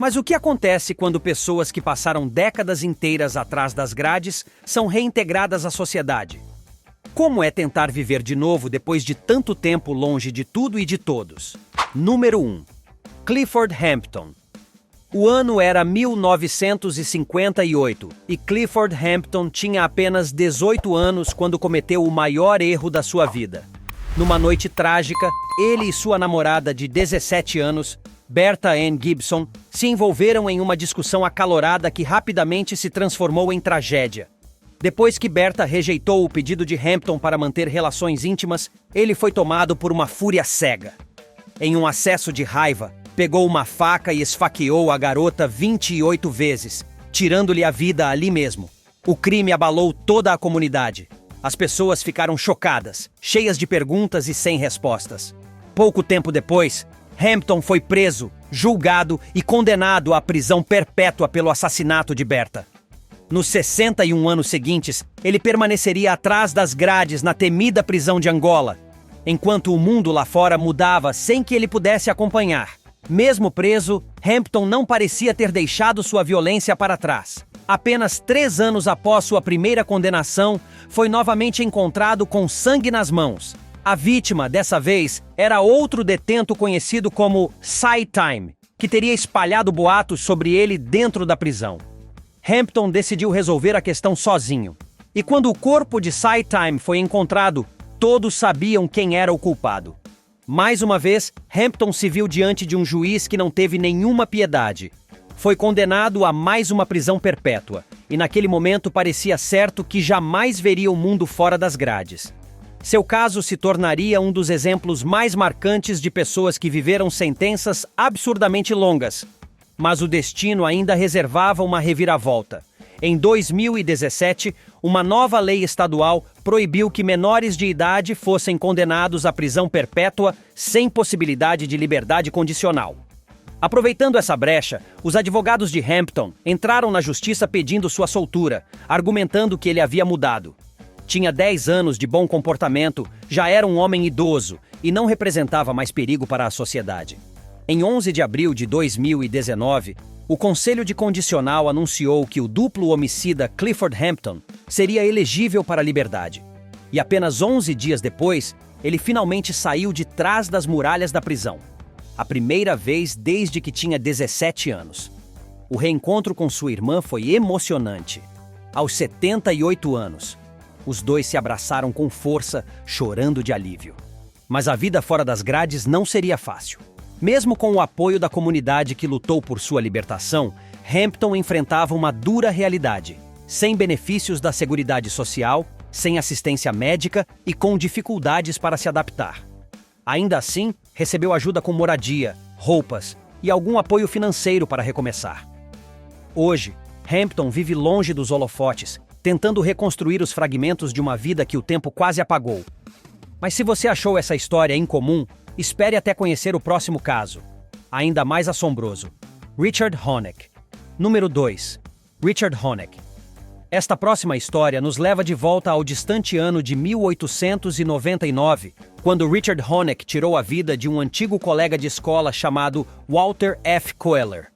Mas o que acontece quando pessoas que passaram décadas inteiras atrás das grades são reintegradas à sociedade? Como é tentar viver de novo depois de tanto tempo longe de tudo e de todos? Número 1. Clifford Hampton. O ano era 1958 e Clifford Hampton tinha apenas 18 anos quando cometeu o maior erro da sua vida. Numa noite trágica, ele e sua namorada de 17 anos, Bertha Ann Gibson, se envolveram em uma discussão acalorada que rapidamente se transformou em tragédia. Depois que Bertha rejeitou o pedido de Hampton para manter relações íntimas, ele foi tomado por uma fúria cega. Em um acesso de raiva, pegou uma faca e esfaqueou a garota 28 vezes, tirando-lhe a vida ali mesmo. O crime abalou toda a comunidade. As pessoas ficaram chocadas, cheias de perguntas e sem respostas. Pouco tempo depois, Hampton foi preso, julgado e condenado à prisão perpétua pelo assassinato de Bertha. Nos 61 anos seguintes, ele permaneceria atrás das grades na temida prisão de Angola, enquanto o mundo lá fora mudava sem que ele pudesse acompanhar. Mesmo preso, Hampton não parecia ter deixado sua violência para trás. Apenas 3 anos após sua primeira condenação, foi novamente encontrado com sangue nas mãos. A vítima, dessa vez, era outro detento conhecido como Cy Time, que teria espalhado boatos sobre ele dentro da prisão. Hampton decidiu resolver a questão sozinho. E quando o corpo de Cy Time foi encontrado, todos sabiam quem era o culpado. Mais uma vez, Hampton se viu diante de um juiz que não teve nenhuma piedade. Foi condenado a mais uma prisão perpétua, e naquele momento parecia certo que jamais veria o mundo fora das grades. Seu caso se tornaria um dos exemplos mais marcantes de pessoas que viveram sentenças absurdamente longas. Mas o destino ainda reservava uma reviravolta. Em 2017, uma nova lei estadual proibiu que menores de idade fossem condenados à prisão perpétua sem possibilidade de liberdade condicional. Aproveitando essa brecha, os advogados de Hampton entraram na justiça pedindo sua soltura, argumentando que ele havia mudado. Tinha 10 anos de bom comportamento, já era um homem idoso e não representava mais perigo para a sociedade. Em 11 de abril de 2019, o Conselho de Condicional anunciou que o duplo homicida Clifford Hampton seria elegível para a liberdade. E apenas 11 dias depois, ele finalmente saiu de trás das muralhas da prisão. A primeira vez desde que tinha 17 anos. O reencontro com sua irmã foi emocionante. Aos 78 anos, os dois se abraçaram com força, chorando de alívio. Mas a vida fora das grades não seria fácil. Mesmo com o apoio da comunidade que lutou por sua libertação, Hampton enfrentava uma dura realidade, sem benefícios da Seguridade Social, sem assistência médica e com dificuldades para se adaptar. Ainda assim, recebeu ajuda com moradia, roupas e algum apoio financeiro para recomeçar. Hoje, Hampton vive longe dos holofotes, tentando reconstruir os fragmentos de uma vida que o tempo quase apagou. Mas se você achou essa história incomum, espere até conhecer o próximo caso, ainda mais assombroso. Richard Honeck. Número 2. Richard Honeck. Esta próxima história nos leva de volta ao distante ano de 1899, quando Richard Honeck tirou a vida de um antigo colega de escola chamado Walter F. Kohler.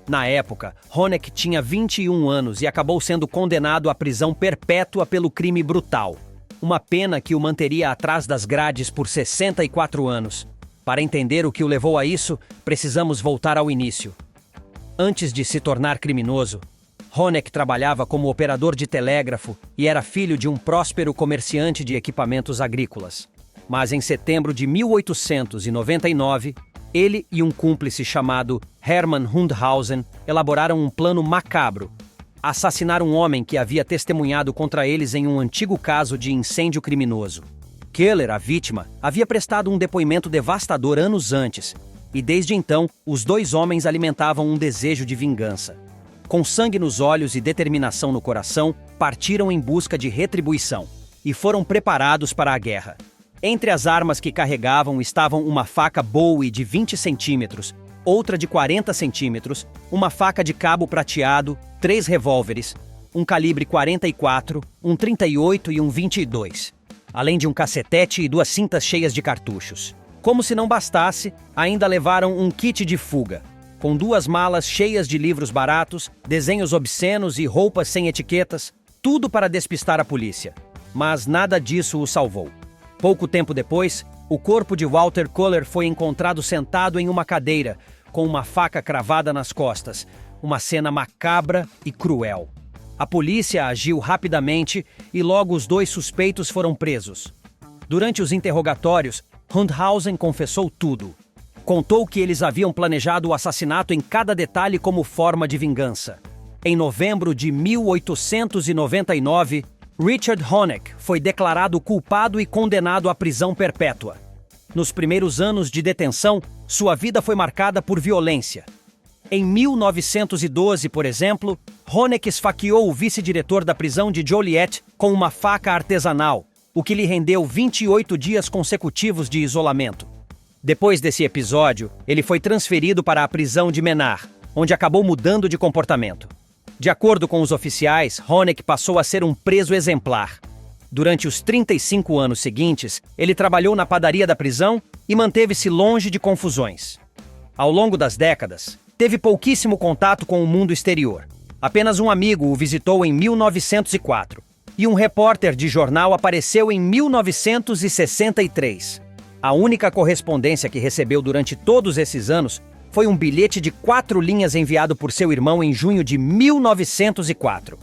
Na época, Honeck tinha 21 anos e acabou sendo condenado à prisão perpétua pelo crime brutal. Uma pena que o manteria atrás das grades por 64 anos. Para entender o que o levou a isso, precisamos voltar ao início. Antes de se tornar criminoso, Honeck trabalhava como operador de telégrafo e era filho de um próspero comerciante de equipamentos agrícolas. Mas em setembro de 1899, ele e um cúmplice chamado Hermann Hundhausen elaboraram um plano macabro: assassinar um homem que havia testemunhado contra eles em um antigo caso de incêndio criminoso. Kohler, a vítima, havia prestado um depoimento devastador anos antes, e desde então, os dois homens alimentavam um desejo de vingança. Com sangue nos olhos e determinação no coração, partiram em busca de retribuição, e foram preparados para a guerra. Entre as armas que carregavam estavam uma faca Bowie de 20 centímetros, outra de 40 centímetros, uma faca de cabo prateado, 3 revólveres, um calibre 44, um 38 e um 22, além de um cacetete e 2 cintas cheias de cartuchos. Como se não bastasse, ainda levaram um kit de fuga. com 2 malas cheias de livros baratos, desenhos obscenos e roupas sem etiquetas, tudo para despistar a polícia. Mas nada disso o salvou. Pouco tempo depois, o corpo de Walter Köhler foi encontrado sentado em uma cadeira, com uma faca cravada nas costas. Uma cena macabra e cruel. A polícia agiu rapidamente e logo os 2 suspeitos foram presos. Durante os interrogatórios, Hundhausen confessou tudo. Contou que eles haviam planejado o assassinato em cada detalhe como forma de vingança. Em novembro de 1899, Richard Honeck foi declarado culpado e condenado à prisão perpétua. Nos primeiros anos de detenção, sua vida foi marcada por violência. Em 1912, por exemplo, Honeck esfaqueou o vice-diretor da prisão de Joliet com uma faca artesanal, o que lhe rendeu 28 dias consecutivos de isolamento. Depois desse episódio, ele foi transferido para a prisão de Menard, onde acabou mudando de comportamento. De acordo com os oficiais, Honeck passou a ser um preso exemplar. Durante os 35 anos seguintes, ele trabalhou na padaria da prisão e manteve-se longe de confusões. Ao longo das décadas, teve pouquíssimo contato com o mundo exterior. Apenas um amigo o visitou em 1904. E um repórter de jornal apareceu em 1963. A única correspondência que recebeu durante todos esses anos foi um bilhete de 4 linhas enviado por seu irmão em junho de 1904.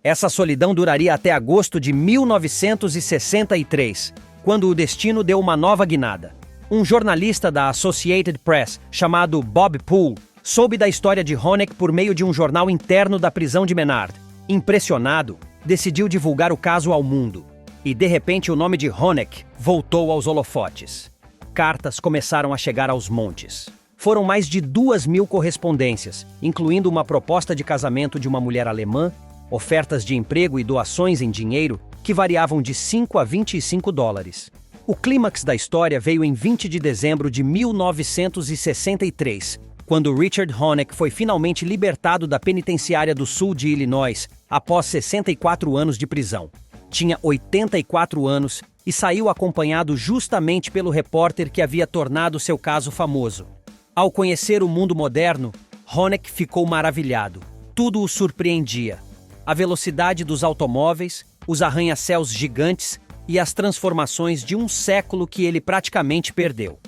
Essa solidão duraria até agosto de 1963, quando o destino deu uma nova guinada. Um jornalista da Associated Press, chamado Bob Poole, soube da história de Honeck por meio de um jornal interno da prisão de Menard. Impressionado, decidiu divulgar o caso ao mundo. E, de repente, o nome de Honeck voltou aos holofotes. Cartas começaram a chegar aos montes. Foram mais de 2.000 correspondências, incluindo uma proposta de casamento de uma mulher alemã, ofertas de emprego e doações em dinheiro que variavam de 5 a 25 dólares. O clímax da história veio em 20 de dezembro de 1963, quando Richard Honeck foi finalmente libertado da penitenciária do sul de Illinois após 64 anos de prisão. Tinha 84 anos e saiu acompanhado justamente pelo repórter que havia tornado seu caso famoso. Ao conhecer o mundo moderno, Honeck ficou maravilhado. Tudo o surpreendia. A velocidade dos automóveis, os arranha-céus gigantes e as transformações de um século que ele praticamente perdeu.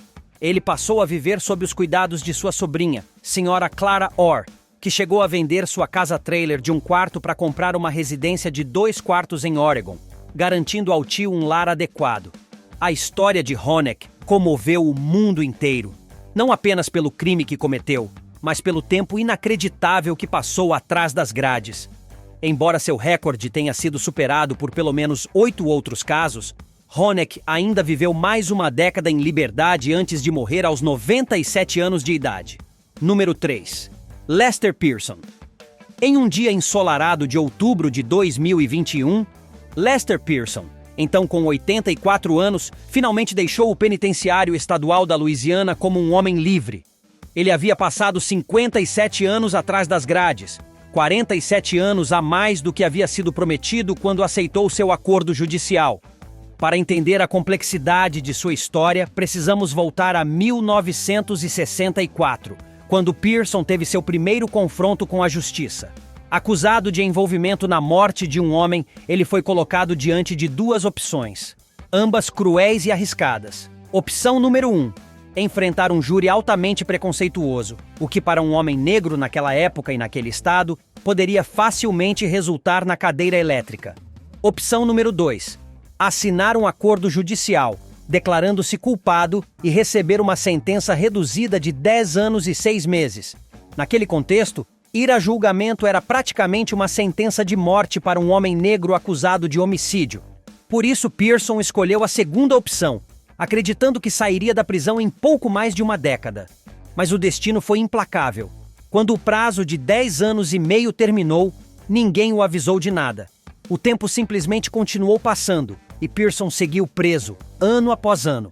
Ele passou a viver sob os cuidados de sua sobrinha, Sra. Clara Orr, que chegou a vender sua casa-trailer de 1 quarto para comprar uma residência de 2 quartos em Oregon, garantindo ao tio um lar adequado. A história de Honeck comoveu o mundo inteiro, não apenas pelo crime que cometeu, mas pelo tempo inacreditável que passou atrás das grades. Embora seu recorde tenha sido superado por pelo menos 8 outros casos, Honeck ainda viveu mais uma década em liberdade antes de morrer aos 97 anos de idade. Número 3. Lester Pearson. Em um dia ensolarado de outubro de 2021, Lester Pearson, então com 84 anos, finalmente deixou o penitenciário estadual da Louisiana como um homem livre. Ele havia passado 57 anos atrás das grades, 47 anos a mais do que havia sido prometido quando aceitou seu acordo judicial. Para entender a complexidade de sua história, precisamos voltar a 1964, quando Pearson teve seu primeiro confronto com a justiça. Acusado de envolvimento na morte de um homem, ele foi colocado diante de 2 opções, ambas cruéis e arriscadas. Opção número 1. Enfrentar um júri altamente preconceituoso, o que para um homem negro naquela época e naquele estado, poderia facilmente resultar na cadeira elétrica. Opção número 2. Assinar um acordo judicial, declarando-se culpado e receber uma sentença reduzida de 10 anos e 6 meses. Naquele contexto, ir a julgamento era praticamente uma sentença de morte para um homem negro acusado de homicídio. Por isso, Pearson escolheu a segunda opção, acreditando que sairia da prisão em pouco mais de uma década. Mas o destino foi implacável. Quando o prazo de 10 anos e meio terminou, ninguém o avisou de nada. O tempo simplesmente continuou passando e Pearson seguiu preso, ano após ano.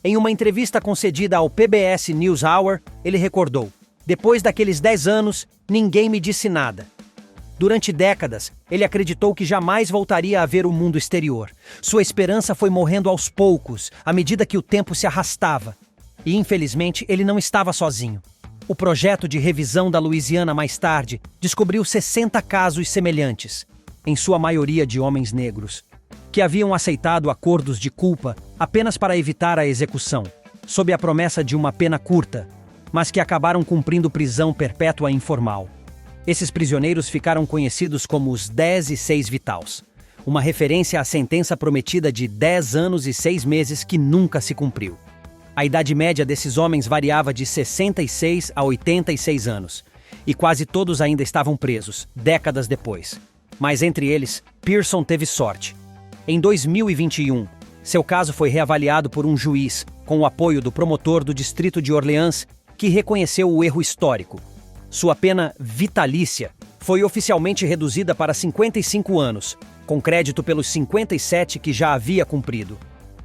Em uma entrevista concedida ao PBS NewsHour, ele recordou: "Depois daqueles 10 anos, ninguém me disse nada." Durante décadas, ele acreditou que jamais voltaria a ver o mundo exterior. Sua esperança foi morrendo aos poucos, à medida que o tempo se arrastava. E, infelizmente, ele não estava sozinho. O projeto de revisão da Louisiana mais tarde descobriu 60 casos semelhantes, em sua maioria de homens negros, que haviam aceitado acordos de culpa apenas para evitar a execução, sob a promessa de uma pena curta, mas que acabaram cumprindo prisão perpétua informal. Esses prisioneiros ficaram conhecidos como os 10 e 6 Vitals, uma referência à sentença prometida de 10 anos e 6 meses que nunca se cumpriu. A idade média desses homens variava de 66 a 86 anos, e quase todos ainda estavam presos, décadas depois. Mas entre eles, Pearson teve sorte. Em 2021, seu caso foi reavaliado por um juiz, com o apoio do promotor do Distrito de Orleans, que reconheceu o erro histórico. Sua pena vitalícia foi oficialmente reduzida para 55 anos, com crédito pelos 57 que já havia cumprido.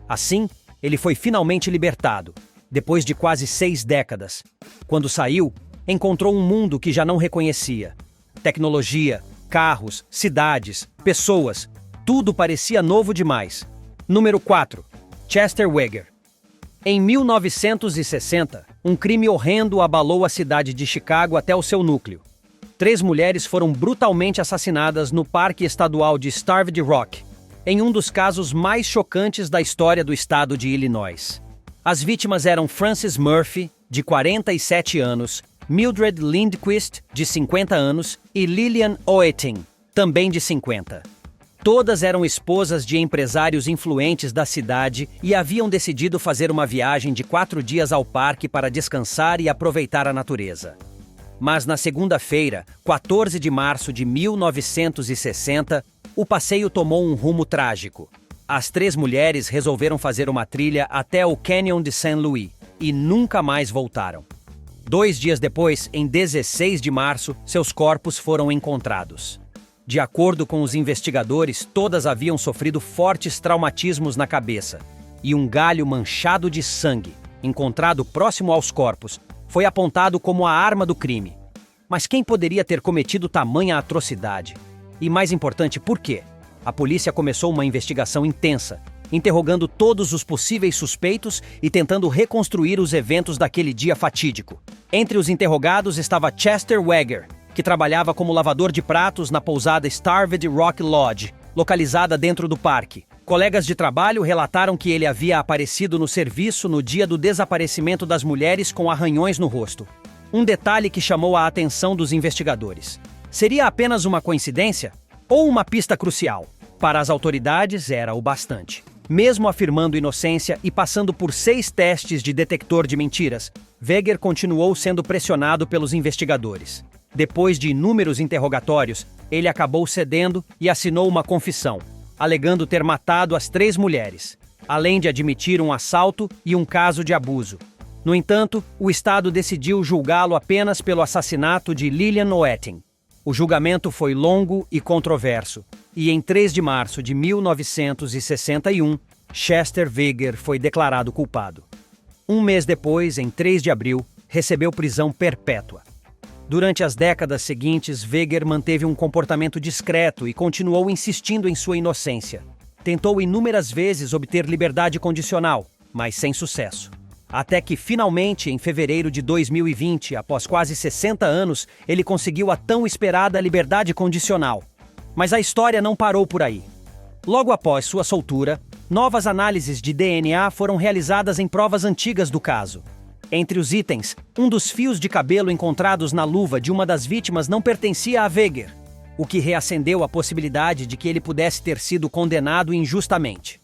Assim, ele foi finalmente libertado, depois de quase 6 décadas. Quando saiu, encontrou um mundo que já não reconhecia. Tecnologia, carros, cidades, pessoas, tudo parecia novo demais. Número 4. Chester Weger. Em 1960, um crime horrendo abalou a cidade de Chicago até o seu núcleo. 3 mulheres foram brutalmente assassinadas no Parque Estadual de Starved Rock, em um dos casos mais chocantes da história do estado de Illinois. As vítimas eram Frances Murphy, de 47 anos, Mildred Lindquist, de 50 anos, e Lillian Oeting, também de 50. Todas eram esposas de empresários influentes da cidade e haviam decidido fazer uma viagem de 4 dias ao parque para descansar e aproveitar a natureza. Mas na segunda-feira, 14 de março de 1960, o passeio tomou um rumo trágico. As 3 mulheres resolveram fazer uma trilha até o Canyon de St. Louis e nunca mais voltaram. 2 dias depois, em 16 de março, seus corpos foram encontrados. De acordo com os investigadores, todas haviam sofrido fortes traumatismos na cabeça, e um galho manchado de sangue, encontrado próximo aos corpos, foi apontado como a arma do crime. Mas quem poderia ter cometido tamanha atrocidade? E mais importante, por quê? A polícia começou uma investigação intensa, interrogando todos os possíveis suspeitos e tentando reconstruir os eventos daquele dia fatídico. Entre os interrogados estava Chester Weger, que trabalhava como lavador de pratos na pousada Starved Rock Lodge, localizada dentro do parque. Colegas de trabalho relataram que ele havia aparecido no serviço no dia do desaparecimento das mulheres com arranhões no rosto. Um detalhe que chamou a atenção dos investigadores. Seria apenas uma coincidência? Ou uma pista crucial? Para as autoridades, era o bastante. Mesmo afirmando inocência e passando por 6 testes de detector de mentiras, Weger continuou sendo pressionado pelos investigadores. Depois de inúmeros interrogatórios, ele acabou cedendo e assinou uma confissão, alegando ter matado as 3 mulheres, além de admitir um assalto e um caso de abuso. No entanto, o Estado decidiu julgá-lo apenas pelo assassinato de Lillian Oeting. O julgamento foi longo e controverso, e em 3 de março de 1961, Chester Weger foi declarado culpado. Um mês depois, em 3 de abril, recebeu prisão perpétua. Durante as décadas seguintes, Weger manteve um comportamento discreto e continuou insistindo em sua inocência. Tentou inúmeras vezes obter liberdade condicional, mas sem sucesso. Até que, finalmente, em fevereiro de 2020, após quase 60 anos, ele conseguiu a tão esperada liberdade condicional. Mas a história não parou por aí. Logo após sua soltura, novas análises de DNA foram realizadas em provas antigas do caso. Entre os itens, um dos fios de cabelo encontrados na luva de uma das vítimas não pertencia a Weger, o que reacendeu a possibilidade de que ele pudesse ter sido condenado injustamente.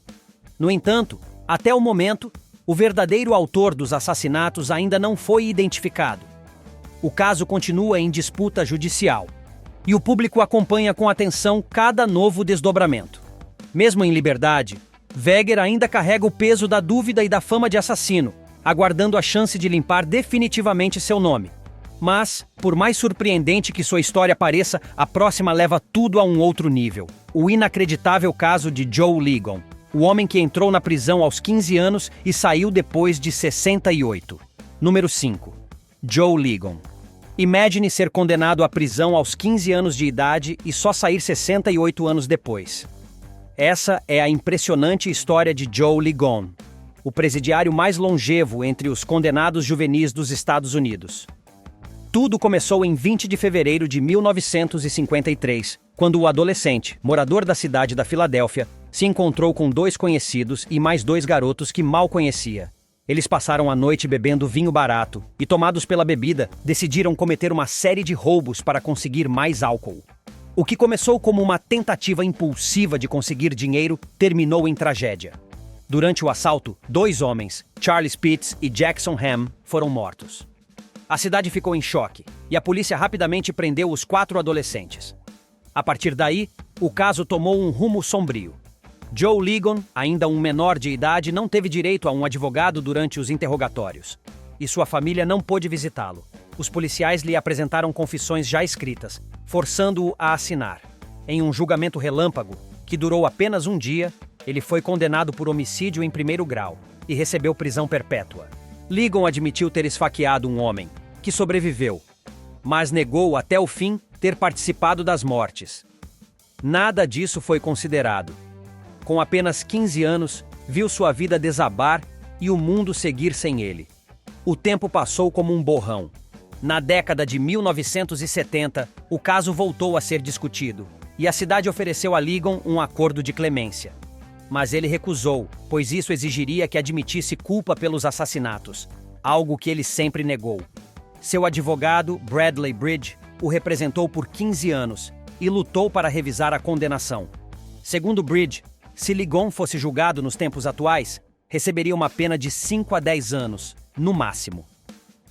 No entanto, até o momento, o verdadeiro autor dos assassinatos ainda não foi identificado. O caso continua em disputa judicial, e o público acompanha com atenção cada novo desdobramento. Mesmo em liberdade, Weger ainda carrega o peso da dúvida e da fama de assassino, aguardando a chance de limpar definitivamente seu nome. Mas, por mais surpreendente que sua história pareça, a próxima leva tudo a um outro nível. O inacreditável caso de Joe Ligon, o homem que entrou na prisão aos 15 anos e saiu depois de 68. Número 5. Joe Ligon. Imagine ser condenado à prisão aos 15 anos de idade e só sair 68 anos depois. Essa é a impressionante história de Joe Ligon, o presidiário mais longevo entre os condenados juvenis dos Estados Unidos. Tudo começou em 20 de fevereiro de 1953, quando o adolescente, morador da cidade da Filadélfia, se encontrou com 2 conhecidos e mais 2 garotos que mal conhecia. Eles passaram a noite bebendo vinho barato e, tomados pela bebida, decidiram cometer uma série de roubos para conseguir mais álcool. O que começou como uma tentativa impulsiva de conseguir dinheiro terminou em tragédia. Durante o assalto, 2 homens, Charles Pitts e Jackson Ham, foram mortos. A cidade ficou em choque e a polícia rapidamente prendeu os 4 adolescentes. A partir daí, o caso tomou um rumo sombrio. Joe Ligon, ainda um menor de idade, não teve direito a um advogado durante os interrogatórios, e sua família não pôde visitá-lo. Os policiais lhe apresentaram confissões já escritas, forçando-o a assinar. Em um julgamento relâmpago, que durou apenas um dia, ele foi condenado por homicídio em 1º grau e recebeu prisão perpétua. Ligon admitiu ter esfaqueado um homem, que sobreviveu, mas negou até o fim ter participado das mortes. Nada disso foi considerado. Com apenas 15 anos, viu sua vida desabar e o mundo seguir sem ele. O tempo passou como um borrão. Na década de 1970, o caso voltou a ser discutido, e a cidade ofereceu a Ligon um acordo de clemência. Mas ele recusou, pois isso exigiria que admitisse culpa pelos assassinatos, algo que ele sempre negou. Seu advogado, Bradley Bridge, o representou por 15 anos e lutou para revisar a condenação. Segundo Bridge, se Ligon fosse julgado nos tempos atuais, receberia uma pena de 5 a 10 anos, no máximo.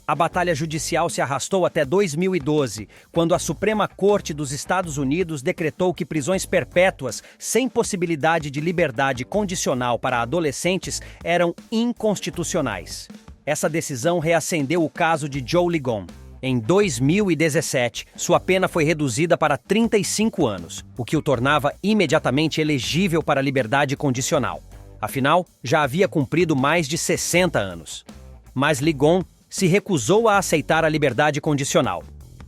A batalha judicial se arrastou até 2012, quando a Suprema Corte dos Estados Unidos decretou que prisões perpétuas, sem possibilidade de liberdade condicional para adolescentes, eram inconstitucionais. Essa decisão reacendeu o caso de Joe Ligon. Em 2017, sua pena foi reduzida para 35 anos, o que o tornava imediatamente elegível para a liberdade condicional. Afinal, já havia cumprido mais de 60 anos. Mas Ligon se recusou a aceitar a liberdade condicional.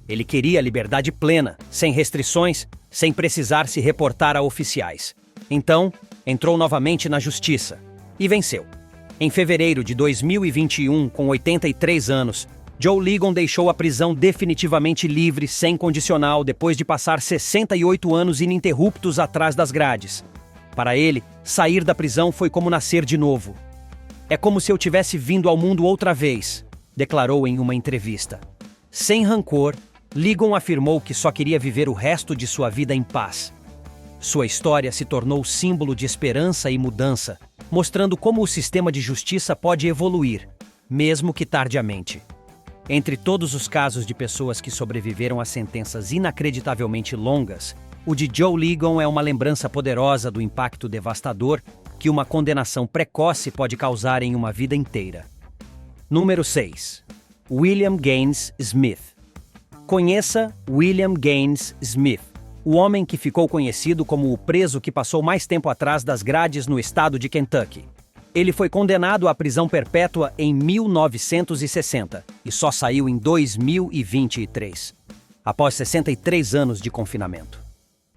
Ele queria liberdade plena, sem restrições, sem precisar se reportar a oficiais. Então, entrou novamente na justiça e venceu. Em fevereiro de 2021, com 83 anos, Joe Ligon deixou a prisão definitivamente livre, sem condicional, depois de passar 68 anos ininterruptos atrás das grades. Para ele, sair da prisão foi como nascer de novo. É como se eu tivesse vindo ao mundo outra vez, declarou em uma entrevista. Sem rancor, Ligon afirmou que só queria viver o resto de sua vida em paz. Sua história se tornou símbolo de esperança e mudança, mostrando como o sistema de justiça pode evoluir, mesmo que tardiamente. Entre todos os casos de pessoas que sobreviveram a sentenças inacreditavelmente longas, o de Joe Ligon é uma lembrança poderosa do impacto devastador que uma condenação precoce pode causar em uma vida inteira. Número 6. William Gaines Smith. Conheça William Gaines Smith, o homem que ficou conhecido como o preso que passou mais tempo atrás das grades no estado de Kentucky. Ele foi condenado à prisão perpétua em 1960 e só saiu em 2023, após 63 anos de confinamento.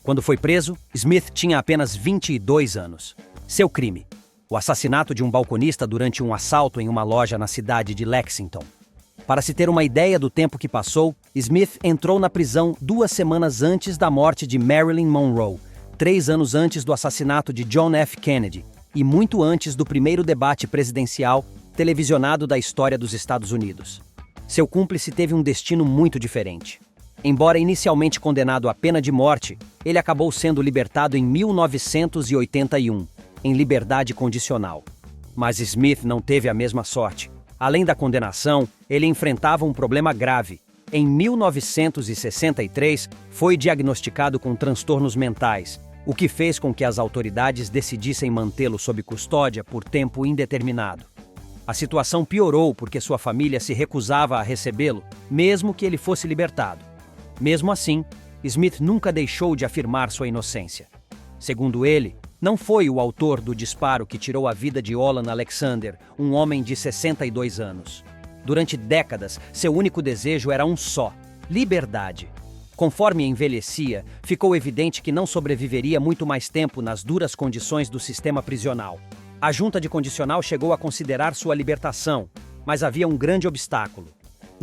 Quando foi preso, Smith tinha apenas 22 anos. Seu crime: o assassinato de um balconista durante um assalto em uma loja na cidade de Lexington. Para se ter uma ideia do tempo que passou, Smith entrou na prisão 2 semanas antes da morte de Marilyn Monroe, 3 anos antes do assassinato de John F. Kennedy e muito antes do primeiro debate presidencial televisionado da história dos Estados Unidos. Seu cúmplice teve um destino muito diferente. Embora inicialmente condenado à pena de morte, ele acabou sendo libertado em 1981. Em liberdade condicional. Mas Smith não teve a mesma sorte. Além da condenação, ele enfrentava um problema grave. Em 1963, foi diagnosticado com transtornos mentais, o que fez com que as autoridades decidissem mantê-lo sob custódia por tempo indeterminado. A situação piorou porque sua família se recusava a recebê-lo, mesmo que ele fosse libertado. Mesmo assim, Smith nunca deixou de afirmar sua inocência. Segundo ele, não foi o autor do disparo que tirou a vida de Olan Alexander, um homem de 62 anos. Durante décadas, seu único desejo era um só: liberdade. Conforme envelhecia, ficou evidente que não sobreviveria muito mais tempo nas duras condições do sistema prisional. A junta de condicional chegou a considerar sua libertação, mas havia um grande obstáculo: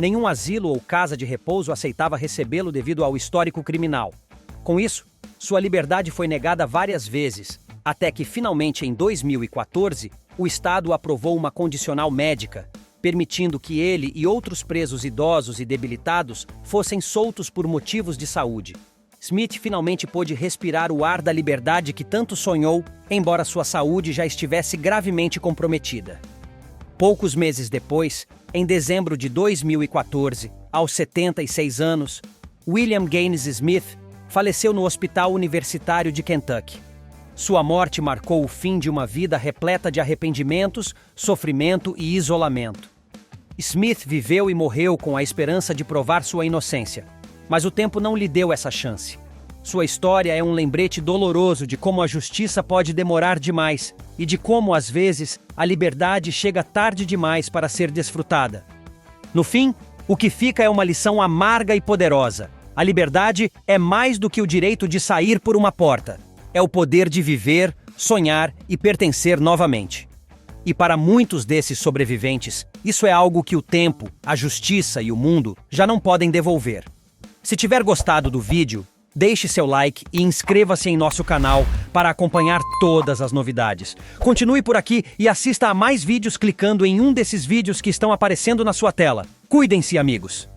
Nenhum asilo ou casa de repouso aceitava recebê-lo devido ao histórico criminal. Com isso, sua liberdade foi negada várias vezes, até que finalmente em 2014, o Estado aprovou uma condicional médica, permitindo que ele e outros presos idosos e debilitados fossem soltos por motivos de saúde. Smith finalmente pôde respirar o ar da liberdade que tanto sonhou, embora sua saúde já estivesse gravemente comprometida. Poucos meses depois, em dezembro de 2014, aos 76 anos, William Gaines Smith faleceu no Hospital Universitário de Kentucky. Sua morte marcou o fim de uma vida repleta de arrependimentos, sofrimento e isolamento. Smith viveu e morreu com a esperança de provar sua inocência, mas o tempo não lhe deu essa chance. Sua história é um lembrete doloroso de como a justiça pode demorar demais e de como, às vezes, a liberdade chega tarde demais para ser desfrutada. No fim, o que fica é uma lição amarga e poderosa. A liberdade é mais do que o direito de sair por uma porta. É o poder de viver, sonhar e pertencer novamente. E para muitos desses sobreviventes, isso é algo que o tempo, a justiça e o mundo já não podem devolver. Se tiver gostado do vídeo, deixe seu like e inscreva-se em nosso canal para acompanhar todas as novidades. Continue por aqui e assista a mais vídeos clicando em um desses vídeos que estão aparecendo na sua tela. Cuidem-se, amigos!